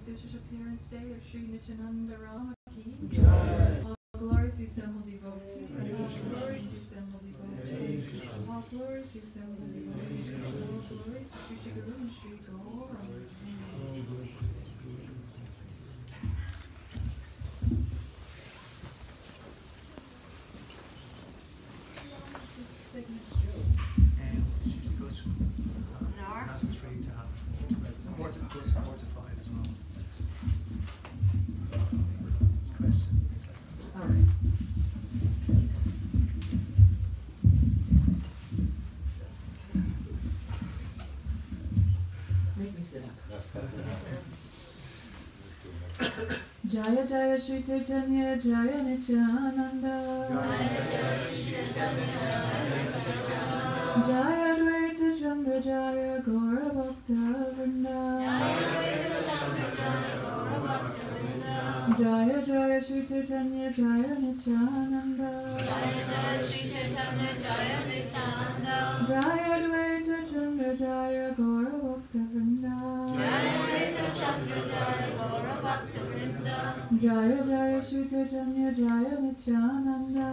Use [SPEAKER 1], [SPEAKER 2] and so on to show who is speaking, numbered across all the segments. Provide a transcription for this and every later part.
[SPEAKER 1] auspicious appearance day of Sri Nityananda Trayodashi. All glories to assembled devotees. All glories to assembled devotees. All glories to assembled devotees. All glories to Sri Guru and Sri Gaura.
[SPEAKER 2] And it usually goes from an hour, half 3 to half 4 to 5 as well. Questions and things like that.
[SPEAKER 1] All right. Make me sit up. Jaya Jaya Shri Chaitanya Jaya Nityananda Jaya Advaita Chandra Jaya Gaura Bhakta Vrinda Jaya Jaya Shri Chaitanya Jaya Nityananda Jaya Advaita Chandra Jaya Gaura Bhakta Vrinda Jaya Jaya Shri Chaitanya Jaya Nityananda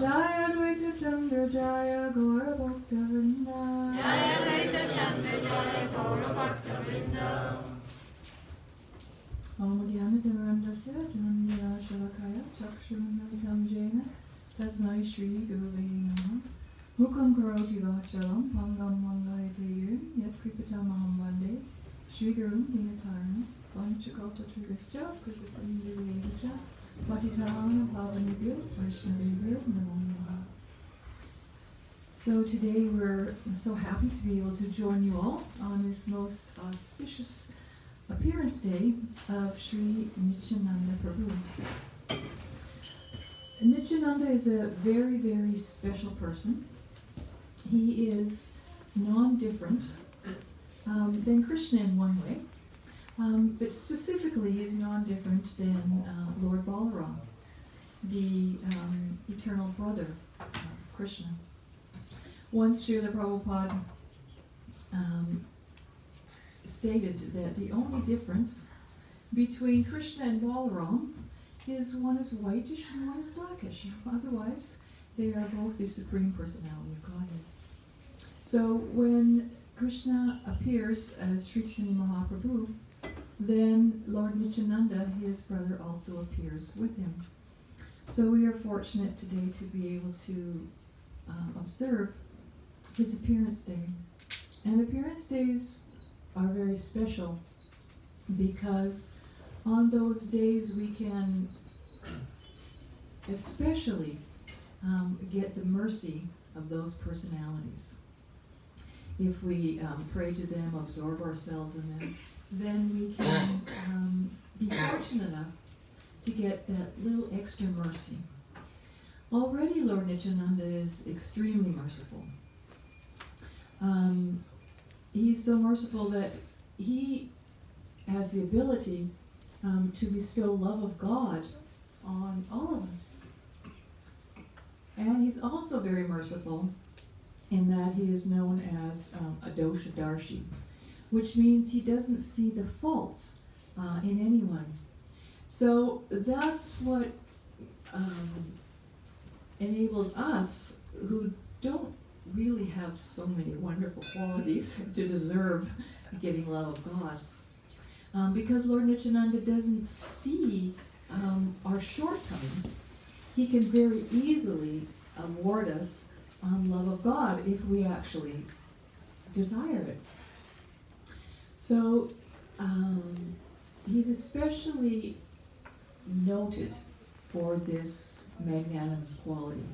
[SPEAKER 1] Jaya Advaita Chandra Jaya Gaura Bhakta Vrinda Om Dhyana Dhamarandasya Janandya Shalakaya Chakshurunalitam Jena Tasmai Shri Gurave Namaha Mukam Karoti Vachalam Pangam Mangaite Yat Kripatam Aham Vande Shri Guru Dinataram Vanchakalpatrigascha Kripasamdivyacha Patitaham Pavanibhyo Vaishnavibhyo Namo Namaha. So today we're so happy to be able to join you all on this most auspicious appearance day of Sri Nityananda Prabhu. Nityananda is a very, very special person. He is non-different than Krishna in one way, but specifically he is non-different than Lord Balaram, the eternal brother of Krishna. Once Srila Prabhupada stated that the only difference between Krishna and Balaram is one is whitish and one is blackish. Otherwise, they are both the Supreme Personality of Godhead. So when Krishna appears as Sri Chaitanya Mahaprabhu, then Lord Nityananda, his brother, also appears with him. So we are fortunate today to be able to observe his appearance day. And appearance days are very special because on those days we can especially get the mercy of those personalities. If we pray to them, absorb ourselves in them, then we can be fortunate enough to get that little extra mercy. Already Lord Nityananda is extremely merciful. He's so merciful that he has the ability to bestow love of God on all of us. And he's also very merciful in that he is known as a doshadarshi, which means he doesn't see the faults in anyone. So that's what enables us, who don't really have so many wonderful qualities to deserve getting love of God. Because Lord Nityananda doesn't see our shortcomings, he can very easily award us love of God if we actually desire it. So he's especially noted for this magnanimous quality.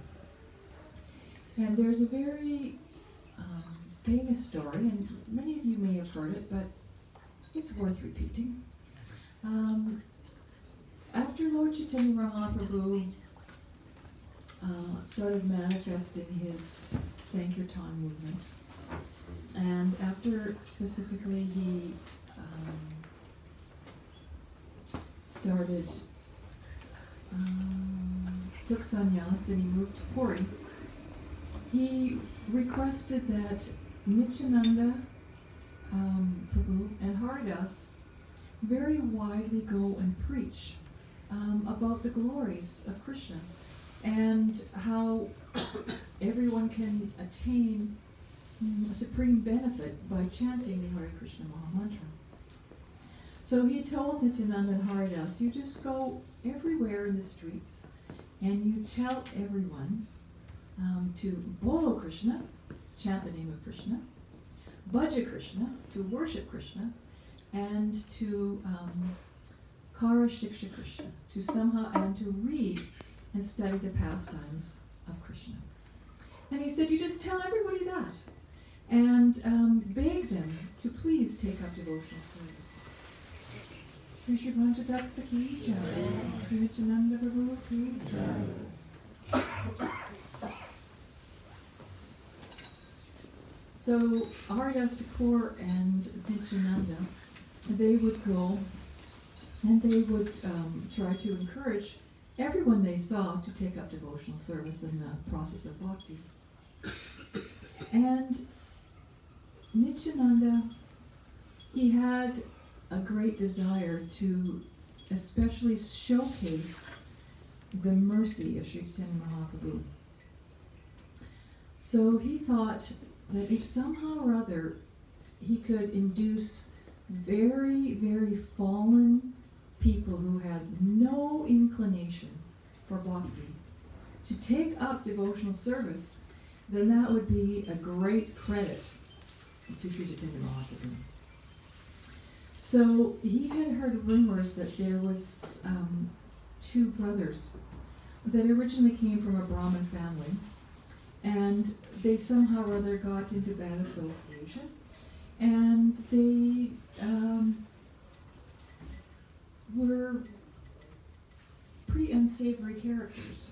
[SPEAKER 1] And there's a very famous story, and many of you may have heard it, but it's worth repeating. After Lord Chaitanya Mahaprabhu started manifesting his Sankirtan movement, and after specifically he started, took sannyas and he moved to Puri, he requested that Nityananda Prabhu and Haridas very widely go and preach about the glories of Krishna and how everyone can attain a supreme benefit by chanting the Hare Krishna Maha Mantra. So he told Nityananda and Haridas, you just go everywhere in the streets and you tell everyone to Bolo Krishna, chant the name of Krishna, Bhaja Krishna, to worship Krishna, and to Kara Shiksha Krishna, to somehow, and to read and study the pastimes of Krishna. And he said, you just tell everybody that, and beg them to please take up devotional service. Shri Shri Panchatattva ki jai, Shri Nityananda Prabhu ki jai. So Haridas Thakur and Nityananda, they would go and they would try to encourage everyone they saw to take up devotional service in the process of bhakti. And Nityananda, he had a great desire to especially showcase the mercy of Sri Chaitanya Mahaprabhu. So he thought that if somehow or other he could induce very, very fallen people who had no inclination for bhakti to take up devotional service, then that would be a great credit to Sri Chaitanya Mahaprabhu. So he had heard rumors that there was two brothers that originally came from a Brahmin family, and they somehow or other got into bad association, and they were pretty unsavory characters.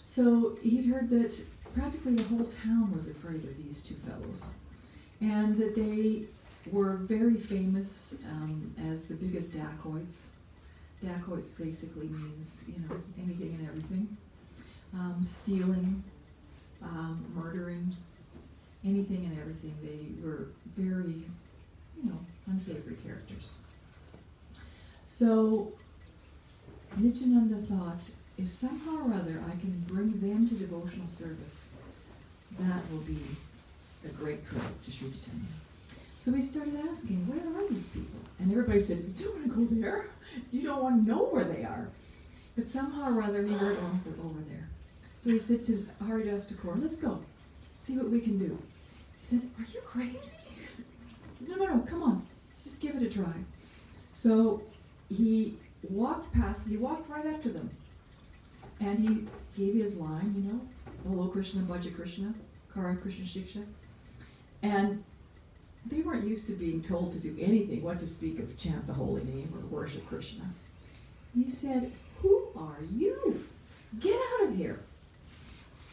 [SPEAKER 1] So he'd heard that practically the whole town was afraid of these two fellows, and that they were very famous as the biggest dacoits. Dacoits basically means, anything and everything. Stealing, murdering, anything and everything. They were very, unsavory characters. So Nityananda thought, if somehow or other I can bring them to devotional service, that will be a great credit to Sri Chaitanya. So he started asking, where are these people? And everybody said, you don't want to go there. You don't want to know where they are. But somehow or other he heard, oh, they're over there. So he said to Haridas Thakur, let's go, see what we can do. He said, are you crazy? He said, no, come on, let's just give it a try. So he walked right up to them. And he gave his line, Hello Krishna, Bhaja Krishna, Kara Krishna Shiksha. And they weren't used to being told to do anything, what to speak of chant the holy name or worship Krishna. And he said, who are you? Get out of here.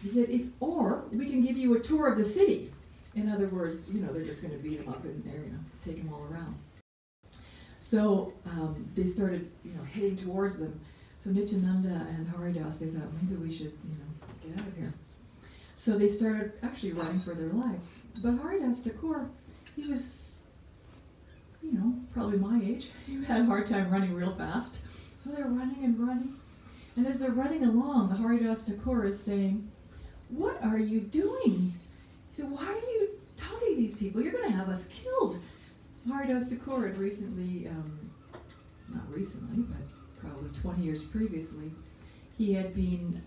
[SPEAKER 1] He said, or we can give you a tour of the city. In other words, they're just going to beat him up and take him all around. So they started, heading towards them. So Nityananda and Haridas, they thought, maybe we should, get out of here. So they started actually running for their lives. But Haridas Thakur, he was, probably my age. He had a hard time running real fast. So they're running and running. And as they're running along, Haridas Thakur is saying, what are you doing? He said, why are you talking to these people? You're going to have us killed. Haridas Thakur had recently, not recently, but probably 20 years previously, he had been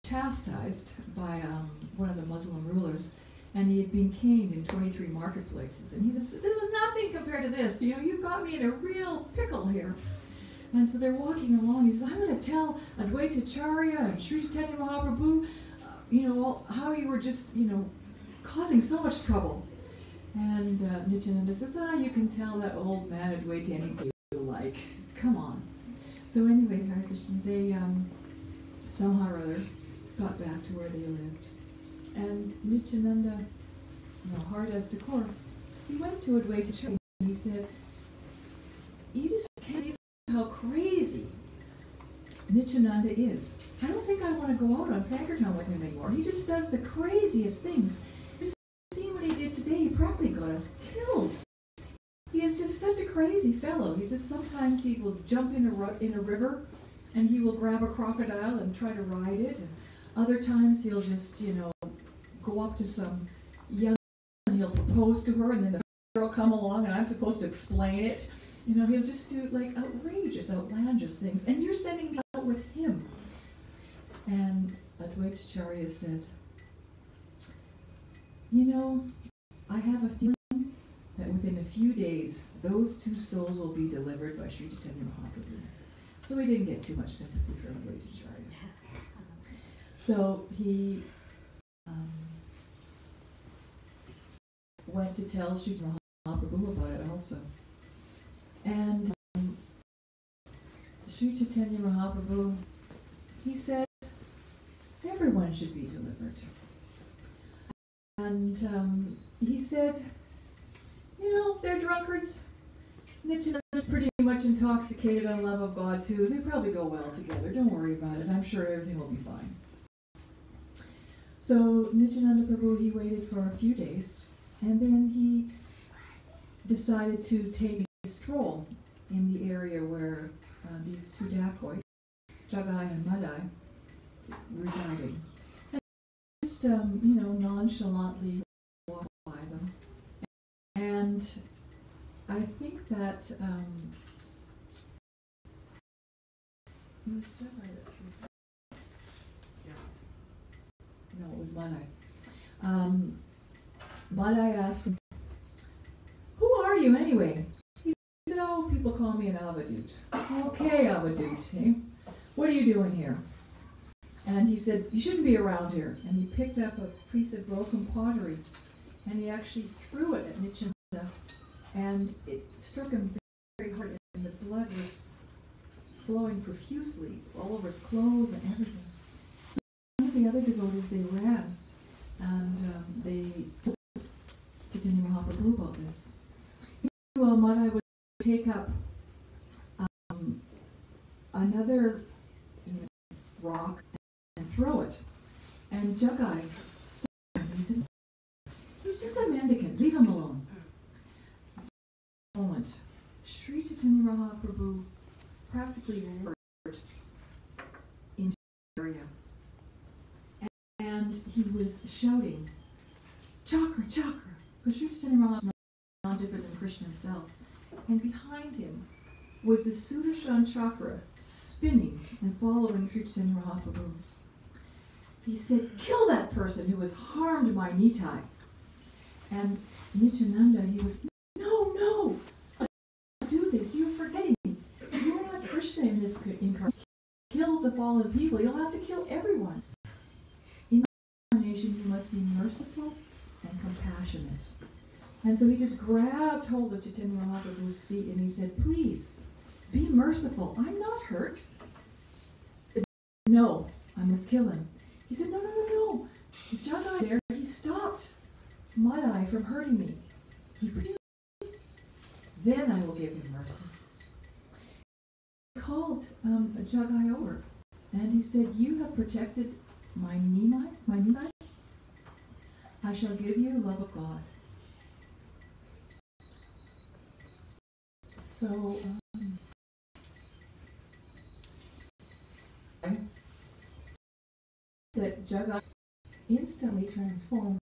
[SPEAKER 1] chastised by one of the Muslim rulers, and he had been caned in 23 marketplaces. And he says, this is nothing compared to this. You've got me in a real pickle here. And so they're walking along. He says, I'm going to tell Advaita Acharya and Sri Chaitanya Mahaprabhu, how you were just, causing so much trouble. And Nityananda says, you can tell that old man Advaita anything you like. Come on. So anyway, Hare Krishna, they somehow or other got back to where they lived. And Nityananda, Haridas Thakur, he went to Advaita Acharya and he said, you just can't believe how crazy Nityananda is. I don't think I want to go out on Sankirtan with him anymore. He just does the craziest things. Just see what he did today. He practically got us killed. He is just such a crazy fellow. He says sometimes he will jump in a river and he will grab a crocodile and try to ride it. And other times he'll just, go up to some young and he'll propose to her, and then the girl come along and I'm supposed to explain it. He'll just do like outrageous, outlandish things. And you're sending me out with him. And Advaitacharya said, I have a feeling that within a few days, those two souls will be delivered by Sri Chaitanya Mahaprabhu. So he didn't get too much sympathy from Advaitacharya. So he went to tell Sri Chaitanya Mahaprabhu about it also. And Sri Chaitanya Mahaprabhu, he said, everyone should be delivered. And he said, they're drunkards. Nityananda's pretty much intoxicated on love of God too. They probably go well together. Don't worry about it. I'm sure everything will be fine. So Nityananda Prabhu, he waited for a few days, and then he decided to take a stroll in the area where these two dacoits, Jagai and Madai, resided. And just, nonchalantly walked by them. And I think that no, it was Madai. Madai asked him, "Who are you anyway?" He said, "Oh, people call me an avadut." "Okay, avadut, eh? What are you doing here?" And he said, "You shouldn't be around here." And he picked up a piece of broken pottery, and he actually threw it at Nityananda, and it struck him very hard, and the blood was flowing profusely all over his clothes and everything. So some of the other devotees, they ran, and they told Chaitanya Mahaprabhu about this. Well, Madai would take up another rock and throw it. And Jagai saw him. He said, "He's just a mendicant. Leave him alone." Moment. Sri Chaitanya Mahaprabhu practically roared in the area. And he was shouting, "Chakra, chakra!" Because Sri Chaitanya Mahaprabhu was not different than Krishna himself. And behind him was the Sudarshan chakra spinning and following Sri Chaitanya Mahaprabhu. He said, "Kill that person who has harmed my Nitai." And Nityananda, he was, no, do this. You're forgetting. You're not Krishna in this incarnation. Kill the fallen people. You'll have to kill everyone. In the incarnation, you must be merciful and compassionate. And so he just grabbed hold of Chaitanya Mahaprabhu's feet and he said, "Please, be merciful. I'm not hurt." He said, "No, I must kill him." He said, No. The Jagai there, he stopped Madai from hurting me. He breathed. Then I will give him mercy. He called Jagai over, and he said, "You have protected my Nimai. I shall give you the love of God." So, that Jagai instantly transformed,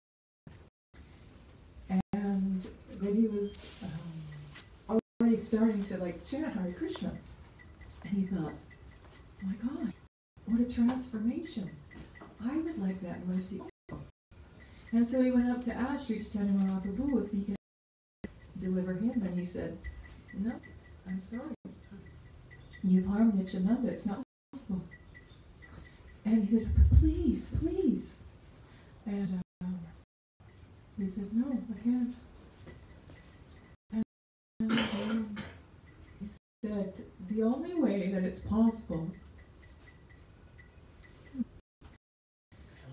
[SPEAKER 1] and that he was already starting to chant Hare Krishna, and he thought, "Oh my God, what a transformation! I would like that mercy." And so he went up to ask Sri Chaitanya Mahaprabhu if he could deliver him, and he said, "No, I'm sorry. You've harmed Nityananda. It's not possible." And he said, "Please, please." And he said, "No, I can't." And he said, "The only way that it's possible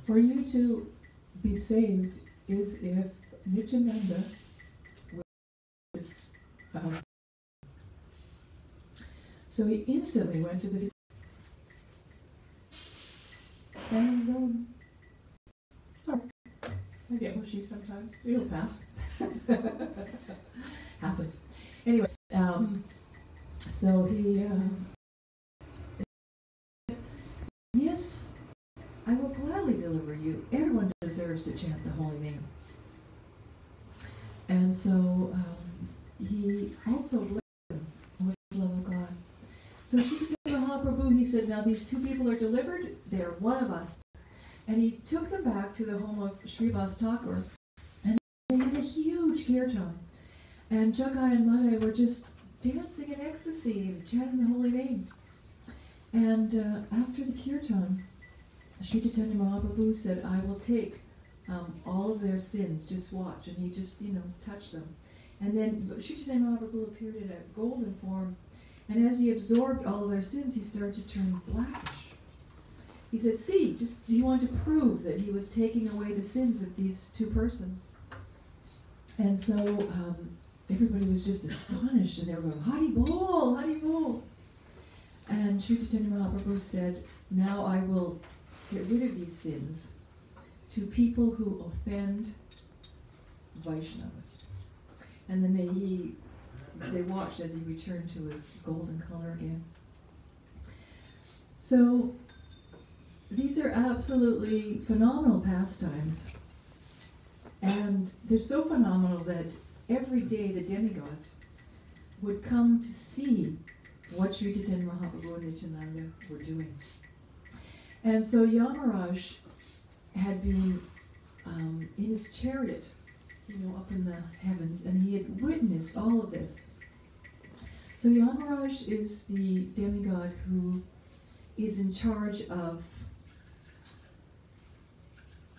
[SPEAKER 1] for you to be saved is if Nityananda was..." So he instantly went to the And, sorry, I get mushy sometimes. It'll pass. Happens. Anyway, so he, yes, I will gladly deliver you. Everyone deserves to chant the holy name. And so he also blessed them with the love of God. So Chaitanya Mahaprabhu, he said, now these two people are delivered, they are one of us. And he took them back to the home of Srivas Thakur, and they had a huge kirtan. And Jagai and Madai were just dancing in ecstasy and chanting the holy name. And after the kirtan, Sri Chaitanya Mahaprabhu said, I will take all of their sins, just watch. And he just, touched them. And then Sri Chaitanya Mahaprabhu appeared in a golden form. And as he absorbed all of their sins, he started to turn blackish. He said, see, do you want to prove that he was taking away the sins of these two persons? And so everybody was just astonished, and they were going, Hari Bol, Hari Bol. And Sri Chaitanya Mahaprabhu said, now I will get rid of these sins to people who offend Vaishnavas. And then they watched as he returned to his golden color again. So these are absolutely phenomenal pastimes. And they're so phenomenal that every day the demigods would come to see what Sri Chaitanya Mahaprabhu and Nityananda were doing. And so Yamaraj had been in his chariot, up in the heavens, and he had witnessed all of this. So Yamaraj is the demigod who is in charge of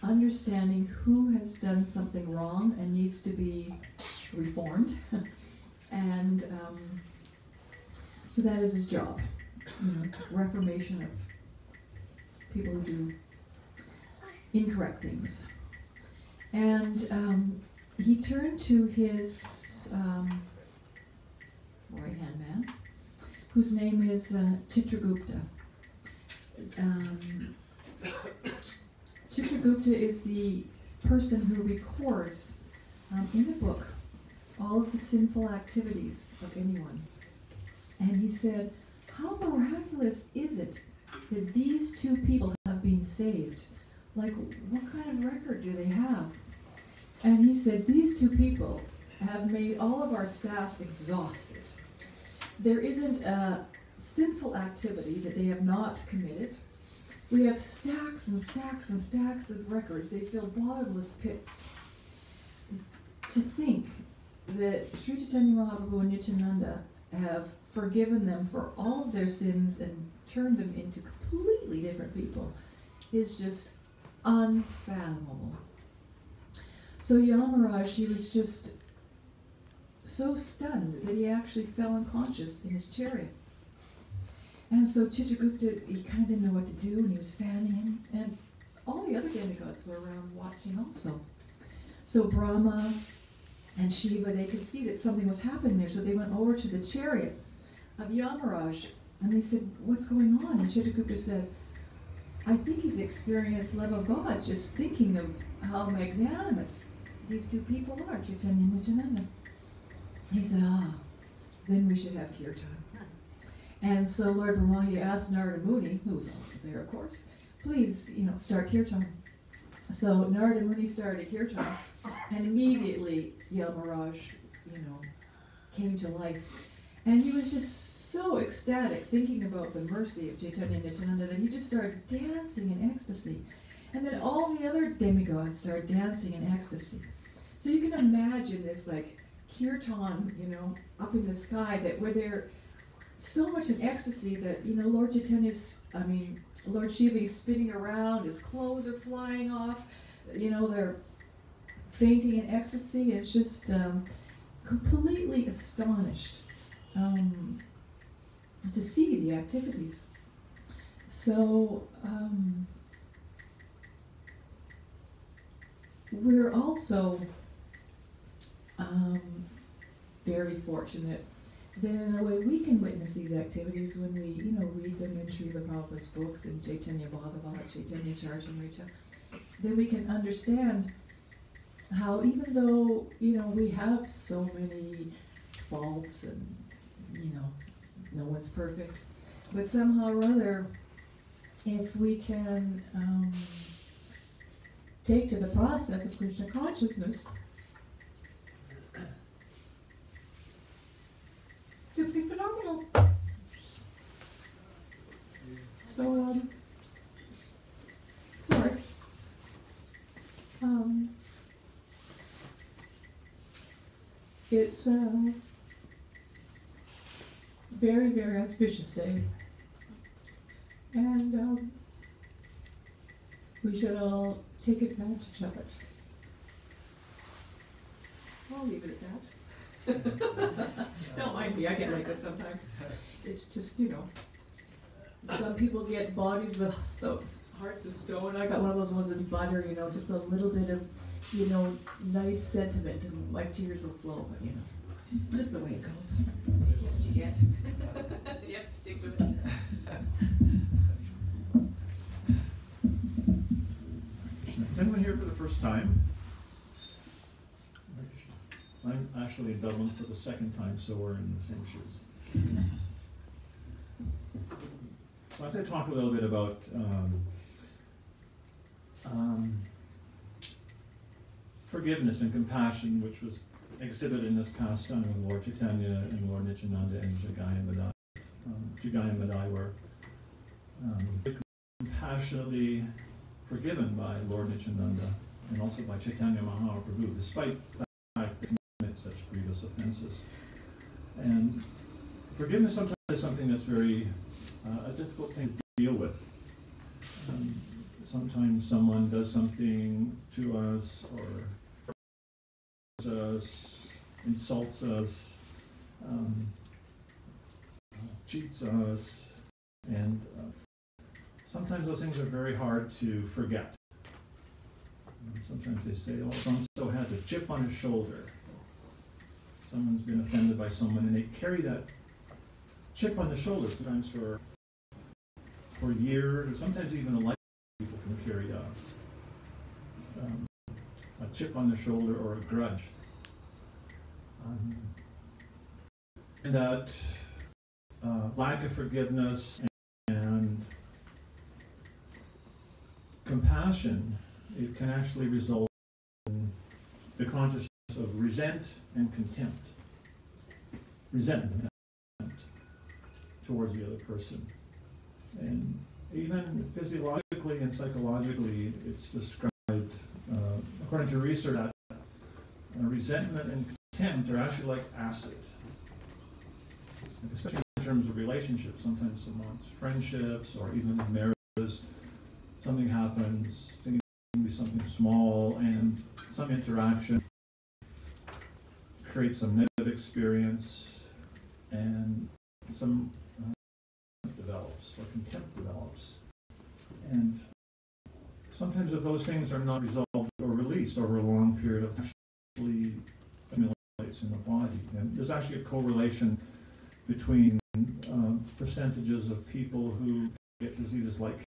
[SPEAKER 1] understanding who has done something wrong and needs to be reformed. And so that is his job, reformation of people who do incorrect things. And he turned to his right-hand man, whose name is Chitragupta. Chitragupta is the person who records in the book all of the sinful activities of anyone. And he said, how miraculous is it that these two people have been saved? Like, what kind of record do they have? And he said, these two people have made all of our staff exhausted. There isn't a sinful activity that they have not committed. We have stacks and stacks and stacks of records. They fill bottomless pits. To think that Sri Chaitanya Mahaprabhu and Nityananda have forgiven them for all of their sins and turned them into completely different people is just unfathomable. So Yamaraj, he was just so stunned that he actually fell unconscious in his chariot. And so Chitragupta, he kind of didn't know what to do, and he was fanning him, and all the other demigods were around watching also. So Brahma and Shiva, they could see that something was happening there, so they went over to the chariot of Yamaraj, and they said, what's going on? And Chitragupta said, I think he's experienced love of God, just thinking of how magnanimous these two people are, Chaitanya and Nityananda. He said, then we should have kirtan. And so Lord Brahma, he asked Narada Muni, who was also there, of course, please, start kirtan. So Narada Muni started kirtan, and immediately Yamaraj, came to life. And he was just so ecstatic thinking about the mercy of Chaitanya and Nityananda that he just started dancing in ecstasy. And then all the other demigods started dancing in ecstasy. So you can imagine this kirtan, up in the sky, that where they're so much in ecstasy that, Lord Lord Shiva is spinning around, his clothes are flying off, they're fainting in ecstasy. It's just completely astonished to see the activities. So we're also very fortunate then in a way we can witness these activities when we, read them in Srila Prabhupada's books in Chaitanya Bhagavat, Chaitanya Charitamrita. Then we can understand how even though, we have so many faults and, no one's perfect, but somehow or other, if we can take to the process of Krishna consciousness, simply phenomenal. So, sorry. It's a very, very auspicious day. And we should all take advantage of it. I'll leave it at that. Don't mind me, I get like this sometimes. It's just, some people get bodies with hearts of stone. I got one of those ones that's butter, just a little bit of, nice sentiment, and my tears will flow, but just the way it goes. You get what you get. You have to stick with it.
[SPEAKER 3] Is anyone here for the first time? I'm actually in Dublin for the second time, so we're in the same shoes. So I'm going to talk a little bit about forgiveness and compassion, which was exhibited in this pastime of Lord Chaitanya and Lord Nityananda and Jagaya Madai were compassionately forgiven by Lord Nityananda and also by Chaitanya Mahaprabhu, despite the fact that they commit such grievous offenses. And forgiveness sometimes is something that's very a difficult thing to deal with. Sometimes someone does something to us or us, insults us, cheats us, and sometimes those things are very hard to forget. Sometimes they say, oh, so-and-so has a chip on his shoulder. Someone's been offended by someone, and they carry that chip on the shoulder sometimes for years, or sometimes even a life. People can carry a chip on the shoulder or a grudge. And that lack of forgiveness and compassion, it can actually result in the consciousness of resentment and contempt towards the other person. And even physiologically and psychologically, it's described, according to research, that resentment and contempt are actually like acid. Especially in terms of relationships, sometimes amongst friendships or even in marriages, something happens, it can be something small, and some interaction creates some negative experience, and some develops, or contempt develops. And sometimes if those things are not resolved or released over a long period of time, it actually accumulates in the body. And there's actually a correlation between percentages of people who get diseases like